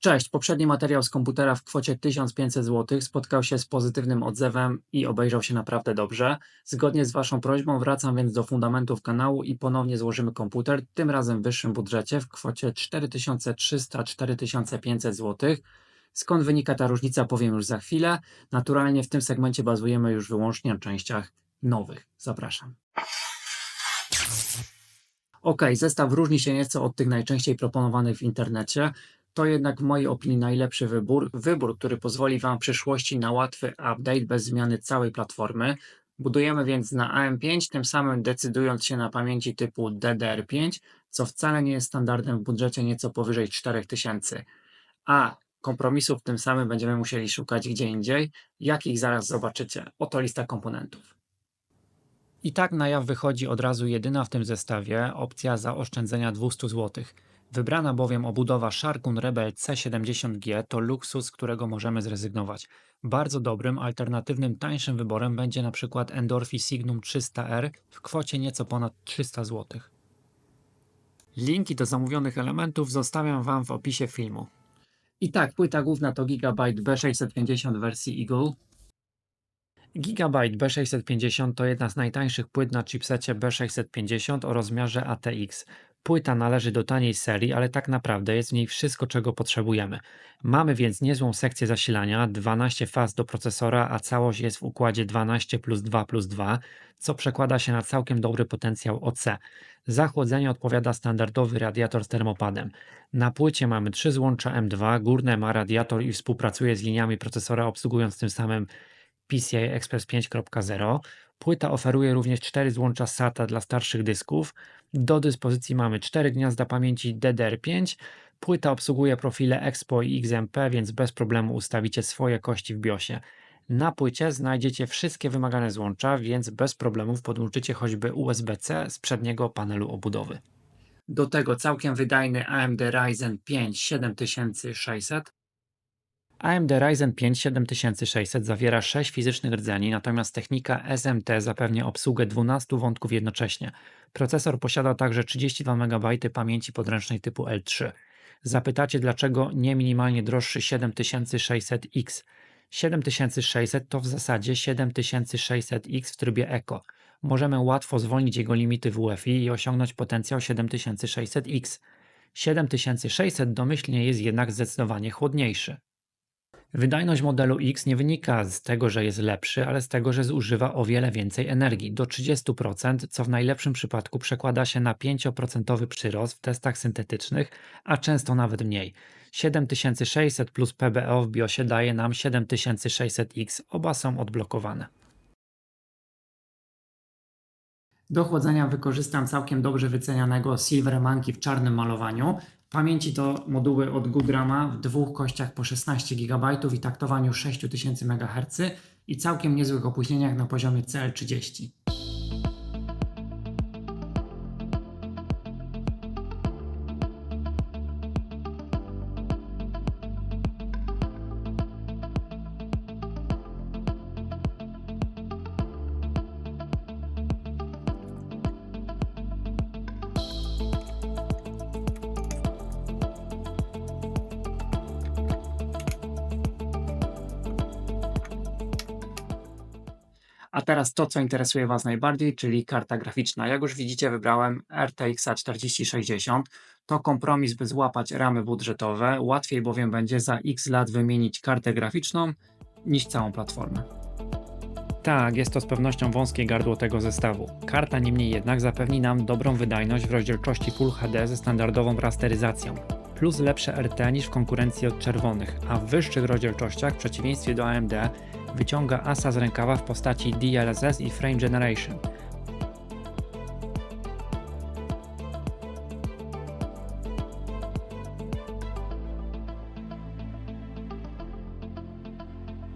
Cześć, poprzedni materiał z komputera w kwocie 1500 zł spotkał się z pozytywnym odzewem i obejrzał się naprawdę dobrze. Zgodnie z Waszą prośbą wracam więc do fundamentów kanału i ponownie złożymy komputer, tym razem w wyższym budżecie w kwocie 4300-4500 zł. Skąd wynika ta różnica, powiem już za chwilę. Naturalnie w tym segmencie bazujemy już wyłącznie na częściach nowych. Zapraszam. Ok, zestaw różni się nieco od tych najczęściej proponowanych w internecie. To jednak w mojej opinii najlepszy wybór, który pozwoli Wam w przyszłości na łatwy update bez zmiany całej platformy. Budujemy więc na AM5, tym samym decydując się na pamięci typu DDR5, co wcale nie jest standardem w budżecie nieco powyżej 4000. A kompromisów tym samym będziemy musieli szukać gdzie indziej, jakich zaraz zobaczycie. Oto lista komponentów. I tak na jaw wychodzi od razu jedyna w tym zestawie opcja zaoszczędzenia 200 zł. Wybrana bowiem obudowa Sharkun Rebel C70G to luksus, z którego możemy zrezygnować. Bardzo dobrym, alternatywnym, tańszym wyborem będzie na przykład Endorphi Signum 300R w kwocie nieco ponad 300 zł. Linki do zamówionych elementów zostawiam Wam w opisie filmu. I tak, płyta główna to Gigabyte B650 w wersji Eagle. Gigabyte B650 to jedna z najtańszych płyt na chipsecie B650 o rozmiarze ATX. Płyta należy do taniej serii, ale tak naprawdę jest w niej wszystko, czego potrzebujemy. Mamy więc niezłą sekcję zasilania, 12 faz do procesora, a całość jest w układzie 12+2+2, co przekłada się na całkiem dobry potencjał OC. Za chłodzenie odpowiada standardowy radiator z termopadem. Na płycie mamy 3 złącza M2, górne ma radiator i współpracuje z liniami procesora, obsługując tym samym PCI Express 5.0. Płyta oferuje również 4 złącza SATA dla starszych dysków. Do dyspozycji mamy 4 gniazda pamięci DDR5. Płyta obsługuje profile Expo i XMP, więc bez problemu ustawicie swoje kości w BIOSie. Na płycie znajdziecie wszystkie wymagane złącza, więc bez problemów podłączycie choćby USB-C z przedniego panelu obudowy. Do tego całkiem wydajny AMD Ryzen 5 7600. AMD Ryzen 5 7600 zawiera 6 fizycznych rdzeni, natomiast technika SMT zapewnia obsługę 12 wątków jednocześnie. Procesor posiada także 32 MB pamięci podręcznej typu L3. Zapytacie, dlaczego nie minimalnie droższy 7600X? 7600 to w zasadzie 7600X w trybie Eco. Możemy łatwo zwolnić jego limity w UEFI i osiągnąć potencjał 7600X. 7600 domyślnie jest jednak zdecydowanie chłodniejszy. Wydajność modelu X nie wynika z tego, że jest lepszy, ale z tego, że zużywa o wiele więcej energii, do 30%, co w najlepszym przypadku przekłada się na 5% przyrost w testach syntetycznych, a często nawet mniej. 7600 plus PBO w BIOSie daje nam 7600X, oba są odblokowane. Do chłodzenia wykorzystam całkiem dobrze wycenianego Silver Monkey w czarnym malowaniu. Pamięci to moduły od Goodrama w dwóch kościach po 16 GB i taktowaniu 6000 MHz i całkiem niezłych opóźnieniach na poziomie CL30. A teraz to, co interesuje Was najbardziej, czyli karta graficzna. Jak już widzicie, wybrałem RTX 4060. To kompromis, by złapać ramy budżetowe. Łatwiej bowiem będzie za x lat wymienić kartę graficzną niż całą platformę. Tak, jest to z pewnością wąskie gardło tego zestawu. Karta niemniej jednak zapewni nam dobrą wydajność w rozdzielczości Full HD ze standardową rasteryzacją, plus lepsze RT niż w konkurencji od czerwonych, a w wyższych rozdzielczościach, w przeciwieństwie do AMD, wyciąga asa z rękawa w postaci DLSS i Frame Generation.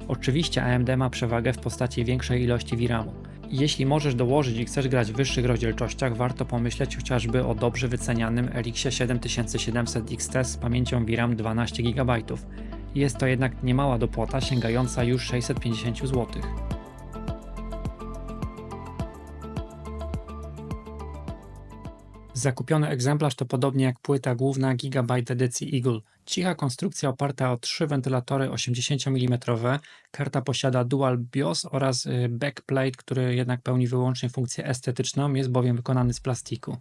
Oczywiście AMD ma przewagę w postaci większej ilości VRAMu. Jeśli możesz dołożyć i chcesz grać w wyższych rozdzielczościach, warto pomyśleć chociażby o dobrze wycenianym RX 7700 XT z pamięcią VRAM 12 GB. Jest to jednak niemała dopłata, sięgająca już 650 zł. Zakupiony egzemplarz to podobnie jak płyta główna Gigabyte edycji Eagle. Cicha konstrukcja oparta o 3 wentylatory 80 mm. Karta posiada dual BIOS oraz backplate, który jednak pełni wyłącznie funkcję estetyczną, jest bowiem wykonany z plastiku.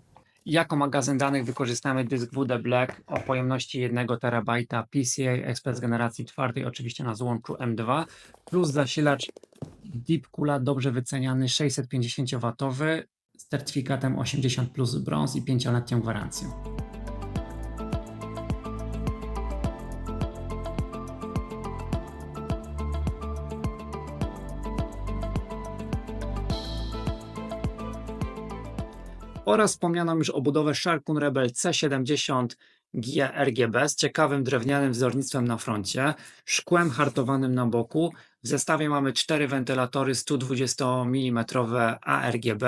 Jako magazyn danych wykorzystamy dysk WD Black o pojemności 1 TB PCI Express generacji 4, oczywiście na złączu M2, plus zasilacz Deepcoola dobrze wyceniany 650W z certyfikatem 80 plus brąz i 5-letnią gwarancją. Oraz wspomnianą już obudowę Sharkoon Rebel C70 GIA RGB z ciekawym drewnianym wzornictwem na froncie, szkłem hartowanym na boku. W zestawie mamy 4 wentylatory 120 mm ARGB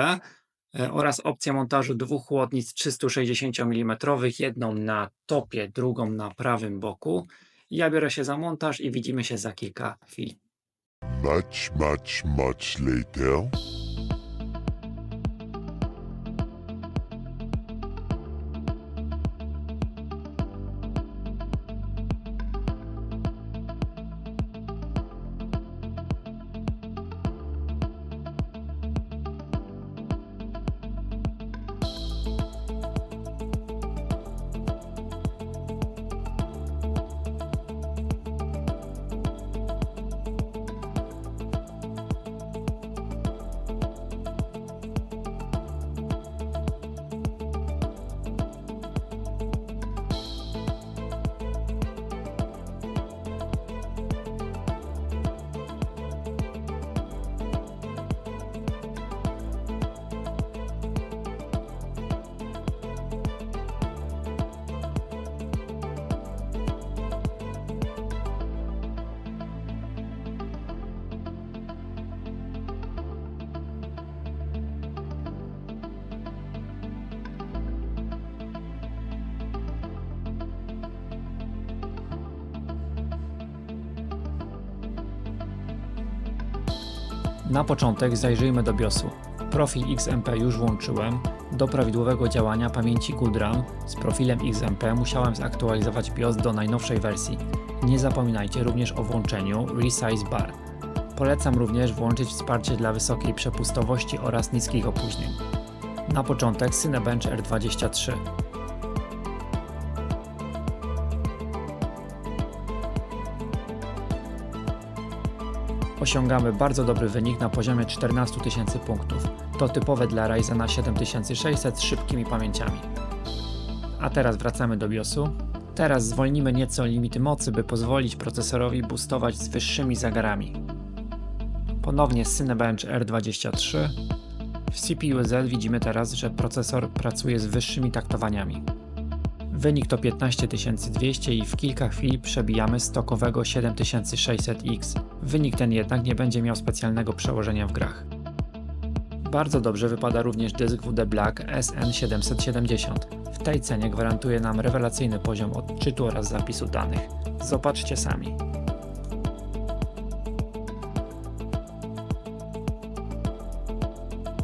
oraz opcję montażu 2 chłodnic 360 mm, jedną na topie, drugą na prawym boku. Ja biorę się za montaż i widzimy się za kilka chwil. Much later. Na początek zajrzyjmy do BIOSu. Profil XMP już włączyłem. Do prawidłowego działania pamięci Good RAM z profilem XMP musiałem zaktualizować BIOS do najnowszej wersji. Nie zapominajcie również o włączeniu Resize Bar. Polecam również włączyć wsparcie dla wysokiej przepustowości oraz niskich opóźnień. Na początek Cinebench R23. Osiągamy bardzo dobry wynik na poziomie 14 000 punktów. To typowe dla Ryzena 7600 z szybkimi pamięciami. A teraz wracamy do BIOSu. Teraz zwolnimy nieco limity mocy, by pozwolić procesorowi boostować z wyższymi zegarami. Ponownie Cinebench R23. W CPU-Z widzimy teraz, że procesor pracuje z wyższymi taktowaniami. Wynik to 15200 i w kilka chwil przebijamy stokowego 7600X. Wynik ten jednak nie będzie miał specjalnego przełożenia w grach. Bardzo dobrze wypada również dysk WD Black SN770. W tej cenie gwarantuje nam rewelacyjny poziom odczytu oraz zapisu danych. Zobaczcie sami.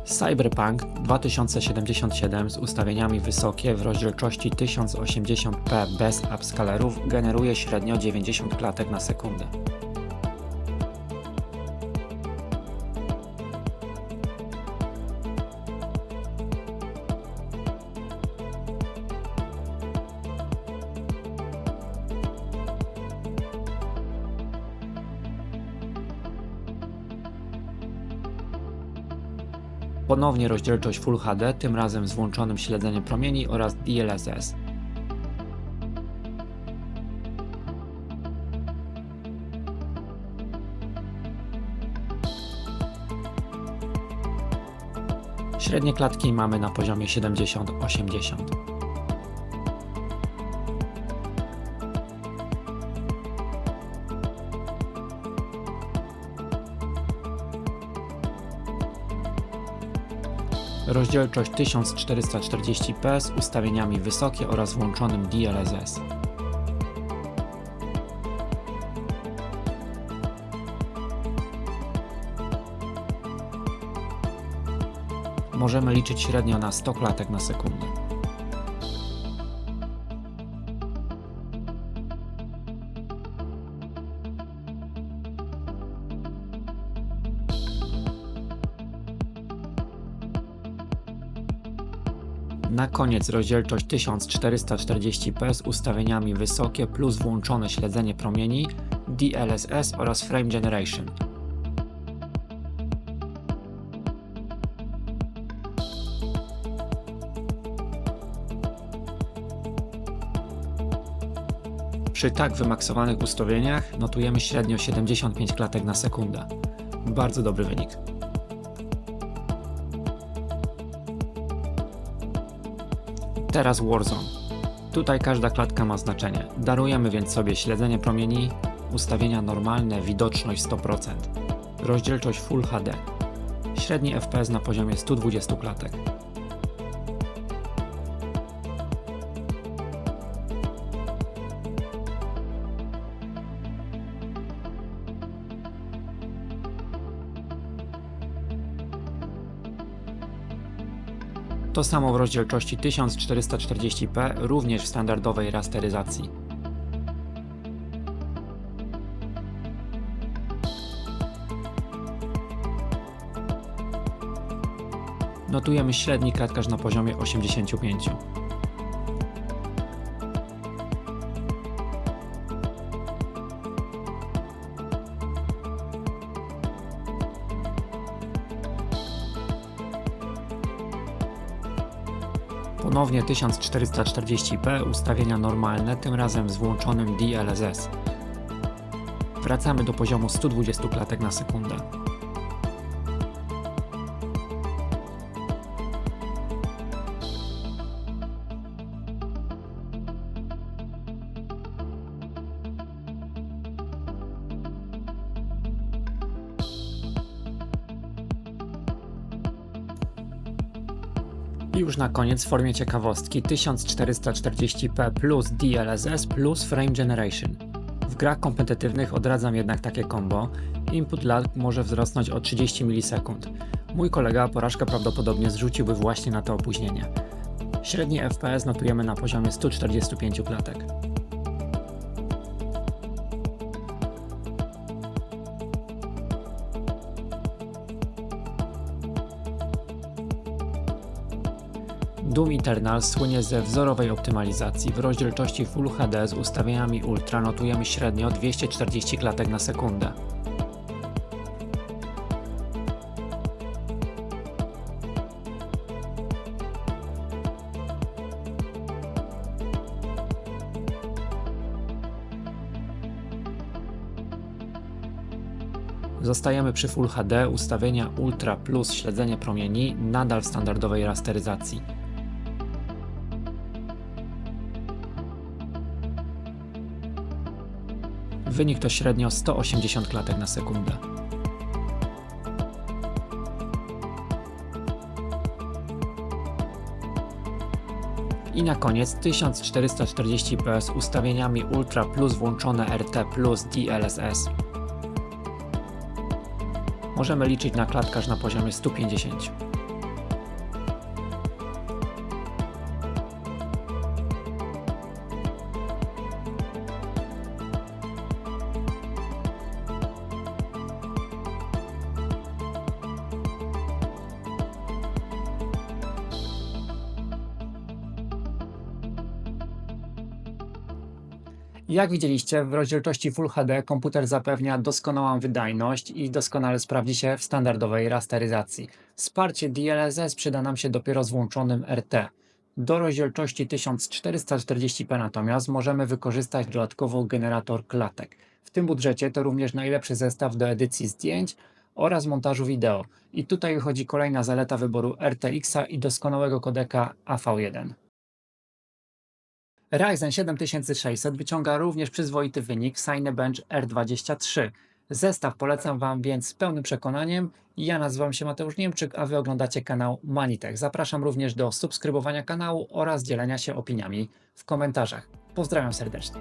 Cyberpunk 2077 z ustawieniami wysokie w rozdzielczości 1080p bez upscalerów generuje średnio 90 klatek na sekundę. Ponownie rozdzielczość Full HD, tym razem z włączonym śledzeniem promieni oraz DLSS. Średnie klatki mamy na poziomie 70-80. Rozdzielczość 1440p z ustawieniami wysokie oraz włączonym DLSS. Możemy liczyć średnio na 100 klatek na sekundę. Na koniec rozdzielczość 1440p z ustawieniami wysokie plus włączone śledzenie promieni, DLSS oraz Frame Generation. Przy tak wymaksowanych ustawieniach notujemy średnio 75 klatek na sekundę. Bardzo dobry wynik. Teraz Warzone. Tutaj każda klatka ma znaczenie. Darujemy więc sobie śledzenie promieni, ustawienia normalne, widoczność 100%, rozdzielczość Full HD, średni FPS na poziomie 120 klatek. To samo w rozdzielczości 1440p, również w standardowej rasteryzacji. Notujemy średni klatkarz na poziomie 85. Ponownie 1440p, ustawienia normalne, tym razem z włączonym DLSS. Wracamy do poziomu 120 klatek na sekundę. I już na koniec w formie ciekawostki 1440p plus DLSS plus Frame Generation. W grach kompetytywnych odradzam jednak takie combo. Input lag może wzrosnąć o 30 ms. Mój kolega porażkę prawdopodobnie zrzuciłby właśnie na to opóźnienie. Średni FPS notujemy na poziomie 145 klatek. Doom Eternal słynie ze wzorowej optymalizacji. W rozdzielczości Full HD z ustawieniami Ultra notujemy średnio 240 klatek na sekundę. Zostajemy przy Full HD, ustawienia Ultra plus śledzenie promieni, nadal w standardowej rasteryzacji. Wynik to średnio 180 klatek na sekundę. I na koniec 1440p z ustawieniami Ultra plus włączone RT plus DLSS. Możemy liczyć na klatkarz na poziomie 150. Jak widzieliście, w rozdzielczości Full HD komputer zapewnia doskonałą wydajność i doskonale sprawdzi się w standardowej rasteryzacji. Wsparcie DLSS przyda nam się dopiero z włączonym RT. Do rozdzielczości 1440p natomiast możemy wykorzystać dodatkowo generator klatek. W tym budżecie to również najlepszy zestaw do edycji zdjęć oraz montażu wideo. I tutaj wychodzi kolejna zaleta wyboru RTX-a i doskonałego kodeka AV1. Ryzen 7600 wyciąga również przyzwoity wynik w Cinebench R23. Zestaw polecam Wam więc z pełnym przekonaniem. Ja nazywam się Mateusz Niemczyk, a Wy oglądacie kanał Manitech. Zapraszam również do subskrybowania kanału oraz dzielenia się opiniami w komentarzach. Pozdrawiam serdecznie.